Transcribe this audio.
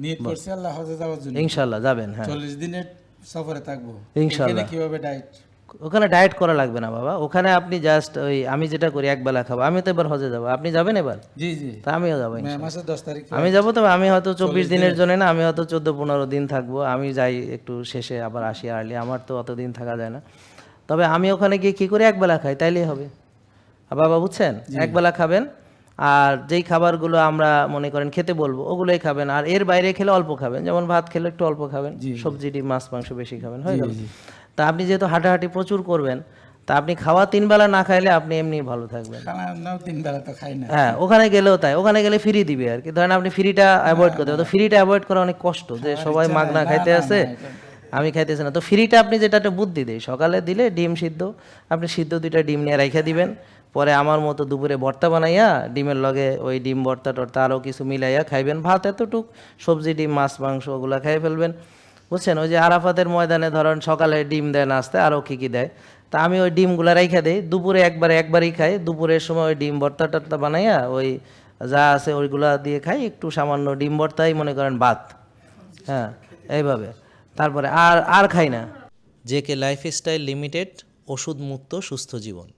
নিয়ত করছি আল্লাহ হজে যাওয়ার জন্য, ইনশাল্লাহ যাবেন। হ্যাঁ 40 দিনের সফরে থাকবো ইনশাল্লাহ। এখানে কিভাবে ডায়েট? ওখানে ডায়েট করা লাগবে না বাবা, ওখানে আপনি জাস্ট ওই আমি যেটা করি একবেলা খাবো। আমি তো এবার হজে যাবো, আপনি যাবেন এবার? জি জি, তা আমিও যাবো মে ইনশাল্লাহ। মাসের 10 তারিখ আমি যাবো, তবে আমি হয়তো 24 দিনের দিনের। জন্য না, আমি হয়তো 14-15 দিন থাকবো। আমি যাই একটু শেষে আবার আসি আর্লি, আমার তো অতদিন থাকা যায় না। তবে আমি ওখানে গিয়ে কী করে একবেলা খাই তাইলেই হবে বাবা, বুঝছেন? একবেলা খাবেন, আর যেই খাবারগুলো আমরা মনে করেন খেতে বলবো ওগুলোই খাবেন, আর এর বাইরে খেলে অল্প খাবেন, যেমন ভাত খেলে একটু অল্প খাবেন, সবজি ডিম মাছ মাংস বেশি খাবেন, হয়ে গেল। তা আপনি যেহেতু হাঁটাহাঁটি প্রচুর করবেন, তা আপনি খাওয়া 3 বেলা না খাইলে আপনি এমনি ভালো থাকবেন। খানা নাও 3 বেলা তো খাই না। হ্যাঁ ওখানে গেলেও তাই, ওখানে গেলে ফ্রি দিবে আর কি। ধরেন আপনি ফ্রিটা অ্যাভয়েড করতে হবে, তো ফ্রিটা অ্যাভয়েড করা অনেক কষ্ট, যে সবাই মাগনা খাইতে আছে আমি খাইতেছি না। তো ফ্রিটা আপনি যেটা একটা বুদ্ধি দেয়, সকালে দিলে ডিম সিদ্ধ, আপনি সিদ্ধ 2টা ডিম নিয়ে রেখে দিবেন, পরে আমার মতো দুপুরে ভর্তা বানাইয়া ডিমের লগে ওই ডিম ভর্তা টর্তা আরও কিছু মিলাইয়া খাইবেন, ভাত এতটুক, সবজি ডিম মাছ মাংস ওগুলো খাই ফেলবেন, বুঝছেন? ওই যে আরাফাতের ময়দানে ধরেন সকালে ডিম দেয় নাস্তায়, আরও কী কী দেয়, তা আমি ওই ডিমগুলো রেখে দিই, দুপুরে একবারই খাই, দুপুরের সময় ওই ডিম ভর্তা টর্তা বানাইয়া ওই যা আছে ওইগুলা দিয়ে খাই, একটু সামান্য ডিম ভর্তাই মনে করেন ভাত, হ্যাঁ এইভাবে, তারপরে আর খাই না। জেকে লাইফস্টাইল লিমিটেড, ওষুধ মুক্ত সুস্থ জীবন।